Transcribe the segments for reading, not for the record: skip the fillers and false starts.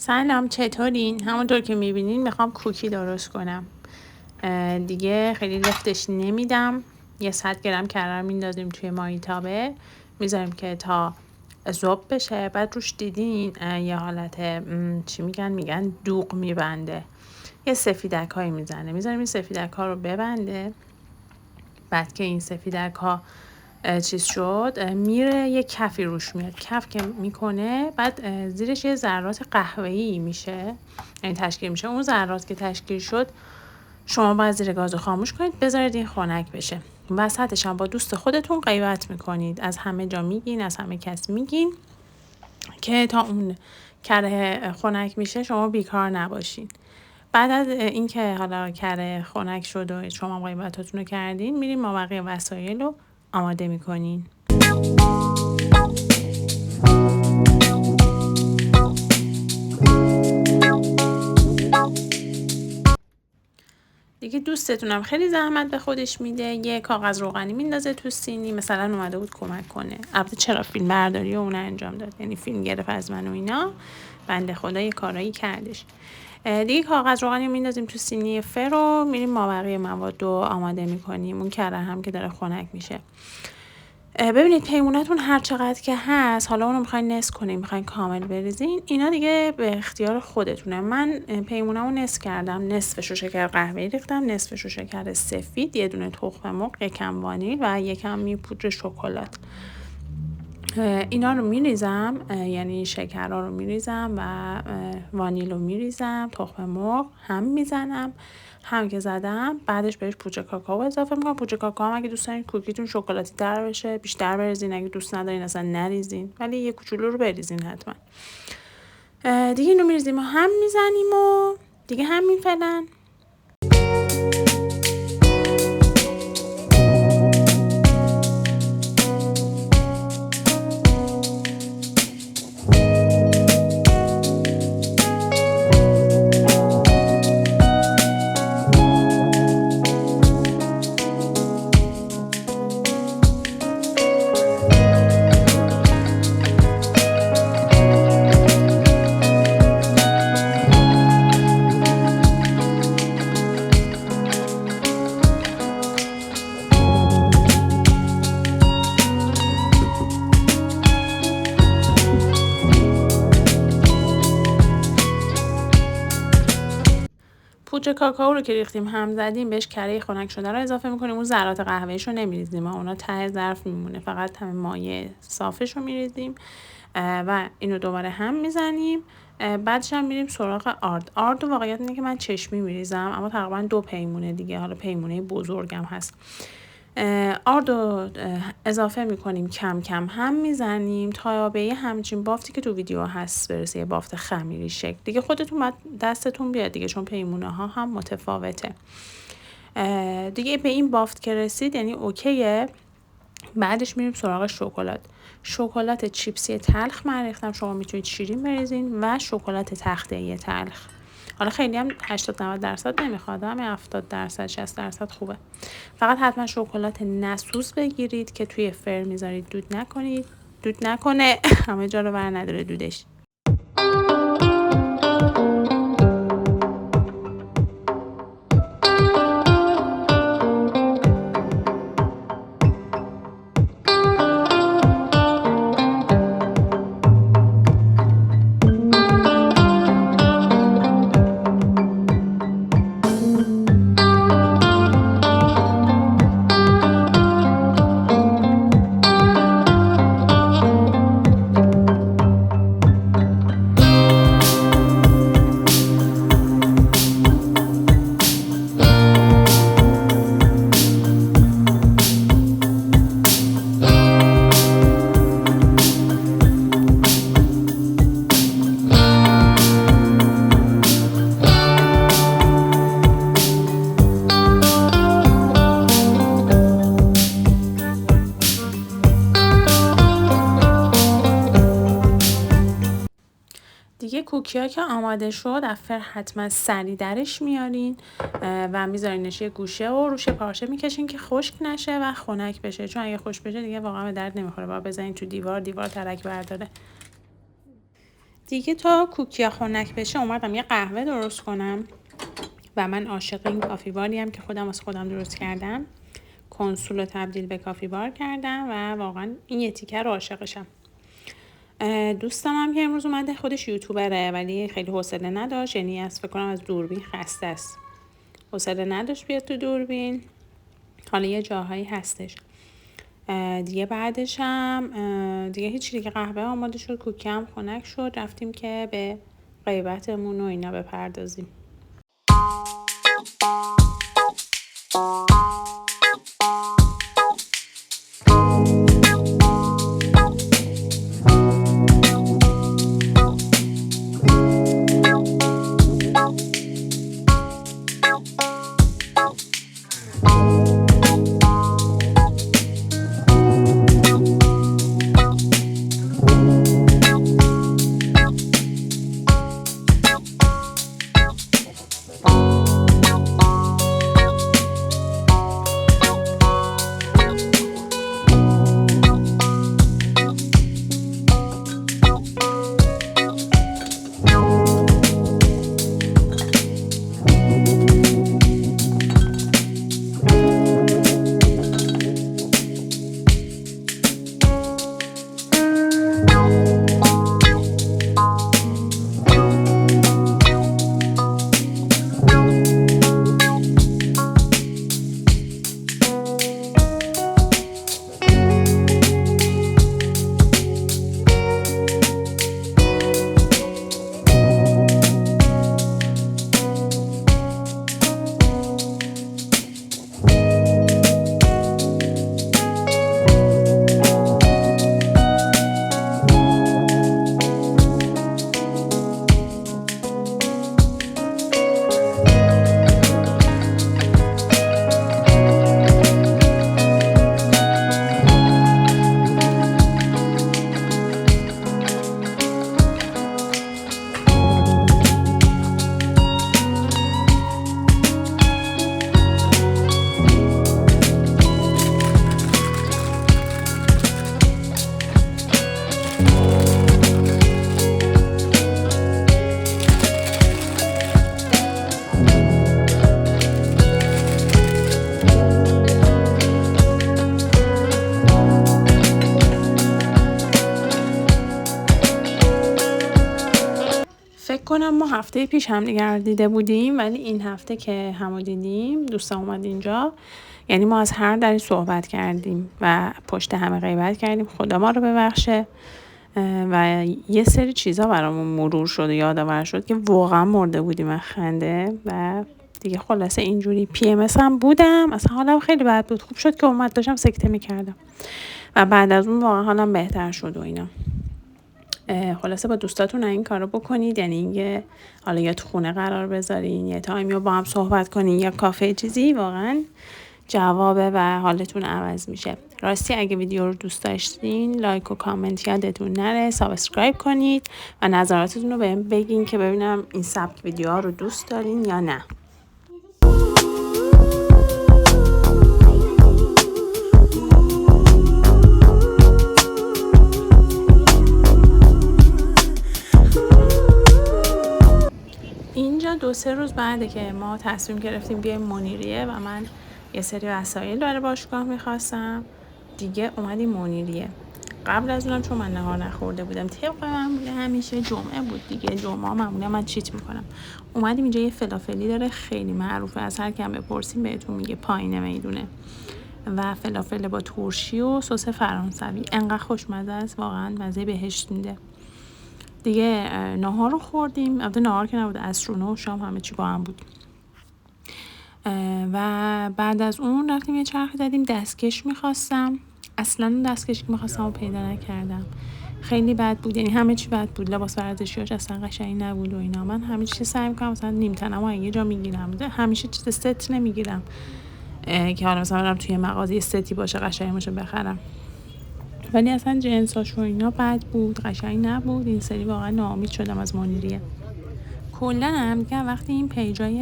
سلام، چطورین؟ همونطور که میبینین میخوام کوکی درست کنم. دیگه خیلی لفتش نمیدم. 100 گرم کرم میندازیم توی مایتابه، میذاریم که تا ذوب بشه. بعد روش دیدین یه حالت چی میگن دوغ میبنده. یه سفیدک هایی میزنه، میذاریم این سفیدک ها رو ببنده. بعد که این سفیدک ها چیز شد، میره یه کفی روش میاد. کف که میکنه بعد زیرش یه ذرات قهوه‌ای میشه، یعنی تشکیل میشه. اون ذرات که تشکیل شد شما باید زیر گاز رو خاموش کنید، بذارید این خنک بشه. وسطش هم با دوست خودتون غیبت میکنید، از همه جا میگین، از همه کس میگین که تا اون کره خنک میشه شما بیکار نباشین. بعد از اینکه حالا کره خنک شد و شما غیبتاتون رو کردین، میریم ما بقیه وسایل رو آماده میکنین. دیگه دوستتونم خیلی زحمت به خودش میده، یه کاغذ روغنی میندازه تو سینی، مثلا اومده بود کمک کنه. البته چرا فیلم برداری و اون انجام داد، یعنی فیلم گرفت از من و اینا، بنده خدا یه کارایی کردش. دیگه کاغذ روغنی میندازیم تو سینی فرو، میریم ما بقیه مواد رو آماده میکنیم. اون کره هم که داره خنک میشه. ببینید پیمونتون هر چقدر که هست، حالا اونو میخواین نصف کنین، میخواین کامل بریزین، اینا دیگه به اختیار خودتونه. من پیمونمو نصف کردم، نصفشو شکر قهوه‌ای ریختم، نصفشو شکر سفید، یه دونه تخم مرغ، یکم وانیل و یکم پودر شکلات. اینا رو میریزم، یعنی شکرها رو میریزم و وانیل رو میریزم، تخم مرغ هم میزنم، هم که زدم بعدش بهش پودر کاکائو اضافه میکنم. پودر کاکائو هم اگه دوست دارین کوکیتون شکلاتی تر بشه بیشتر بریزین، اگه دوست ندارین اصلا نریزین، ولی یه کوچولو رو بریزین حتما. دیگه اینو میریزیم و هم میزنیم و دیگه همین فعلا. پودر کاکائو رو که ریختیم هم زدیم، بهش کره خنک شده رو اضافه میکنیم. اون ذرات قهوه‌ایش رو نمیریزیم، اونا ته ظرف میمونه، فقط همین مایع صافش رو میریزیم و اینو دوباره هم میزنیم. بعدش هم میریم سراغ آرد. آرد واقعیت اینه که من چشمی میریزم، اما تقریبا 2 پیمونه دیگه، حالا پیمونه بزرگم هست. آرد رو اضافه میکنیم، کم کم هم میزنیم تا به یه همچین بافتی که تو ویدیو هست برسه، یه بافت خمیری شکل. دیگه خودتون باید دستتون بیاد دیگه، چون پیمونه ها هم متفاوته. دیگه به این بافت که رسید یعنی اوکیه. بعدش میریم سراغ شکلات. شکلات چیپسی تلخ من ریختم، شما میتونید شیرین بریزین، و شکلات تخته‌ای تلخ. حالا خیلی هم 80-90% نمیخواد، همین 70% 60% خوبه. فقط حتما شکلات نسوس بگیرید که توی فر میذارید دود نکنید، دود نکنه همه جا رو ور نداره دودش. دیگه کوکیا که آماده شد، افر حتما سری درش میارین و میذارینش یه گوشه و روش پارچه میکشین که خشک نشه و خنک بشه، چون اگه خشک بشه دیگه واقعا به درد نمیخوره، باید بزنین تو دیوار ترک برداره. دیگه تا کوکیا خنک بشه اومدم یه قهوه درست کنم و من عاشق این کافی باری هم که خودم واسه خودم درست کردم. کنسول رو تبدیل به کافی بار کردم و واقعا این یه تیکه رو عاشقشم. دوستم هم که امروز اومده خودش یوتیوبره ولی خیلی حوصله نداشت، یعنی از فکر کنم از دوربین خسته است، حوصله نداشت بیاد تو دوربین. حالا یه جاهایی هستش. دیگه بعدش هم دیگه هیچ دیگه قهوه آماده شد، کوکی هم خنک شد، رفتیم که به غیبتمون و اینا بپردازیم. فکر کنم ما هفته پیش هم دیگر دیده بودیم، ولی این هفته که همو دیدیم دوستم اومد اینجا، یعنی ما از هر دری صحبت کردیم و پشت همه غیبت کردیم، خدا ما رو ببخشه. و یه سری چیزا برامون مرور شد و یادآور شد که واقعا مرده بودیم از خنده. و دیگه خلاصه اینجوری PMS هم بودم، اصلا حالم خیلی بد بود. خوب شد که اومد، داشتم سکته میکردم و بعد از اون واقعا حالم بهتر شد و اینا. خلاصه با دوستاتون این کارو بکنید، یعنی اینکه حالا یا تو خونه قرار بذارین یا تایم یا با هم صحبت کنین یا کافه چیزی، واقعا جوابه و حالتون عوض میشه. راستی اگه ویدیو رو دوست داشتین لایک و کامنت یادتون نره، سابسکرایب کنید و نظراتتون رو بهم بگین که ببینم این سبک ویدیوها رو دوست دارین یا نه. اینجا 2-3 روز بعده که ما تصمیم گرفتیم بیایم منیریه و من یه سری وسایل برای باشگاه میخواستم. دیگه اومدیم منیریه. قبل از اونم چون من نهار نخورده بودم، طبق معمول همیشه جمعه بود دیگه، جمعه معمولا من چیت میکنم. اومدیم اینجا یه فلافلی داره خیلی معروفه، از هر کم بپرسیم بهتون میگه پایین میدونه، و فلافل با ترشی و سس فرانسوی، انقدر خوشمزه است، واقعا مزه بهشت میده. دیگه نهار رو خوردیم، البته نهار که نبود، عصر و شام همه چی با هم بود. و بعد از اون رفتیم یه چرخ زدیم. دستکش میخواستم، اصلا دستکشی که میخواستم رو پیدا نکردم، خیلی بد بود، یعنی همه چی بد بود. لباس ورزشیاش اصلا قشنگ نبود و اینا. من همه چی سعی میکنم مثلا نیم تنمو یه جا میگیرم، همیشه چیز ست نمیگیرم که حالا مثلا برم توی مغازه ستی باشه قشنگ باشه بخرم، ولی اصلا جنساش و اینا بد بود، قشنگ نبود. این سری واقعا ناامید شدم از منیریه. کلا هم دیگه وقتی این پیجای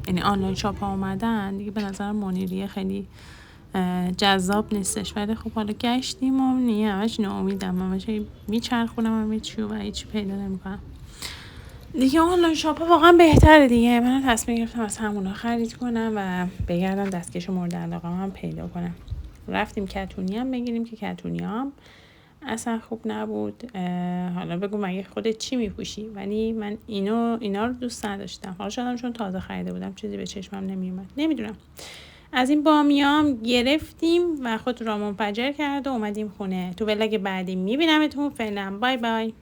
یعنی آنلاین شاپ ها اومدن دیگه به نظر منیریه خیلی جذاب نیستش. ولی خب حالا گشتیم و نیه همش ناامیدم، همش میچرخونم همه چی و هیچی پیدا نمیکنم دیگه. آنلاین شاپ ها واقعا بهتره دیگه. من تصمیم گرفتم از همونا خرید کنم و بگردم دستکش مورد علاقه هم پیدا کنم. رفتیم کتونی هم بگیریم که کتونی هم اصلا خوب نبود. حالا بگو مگه خودت چی میپوشی؟ ولی من اینا رو دوست نداشتم. حالا شدم چون تازه خریده بودم چیزی به چشمم نمیومد. نمیدونم. از این بامیام گرفتیم و خود را منفجر کرد و اومدیم خونه. تو ولاگ بعدی میبینمتون. فعلا بای بای.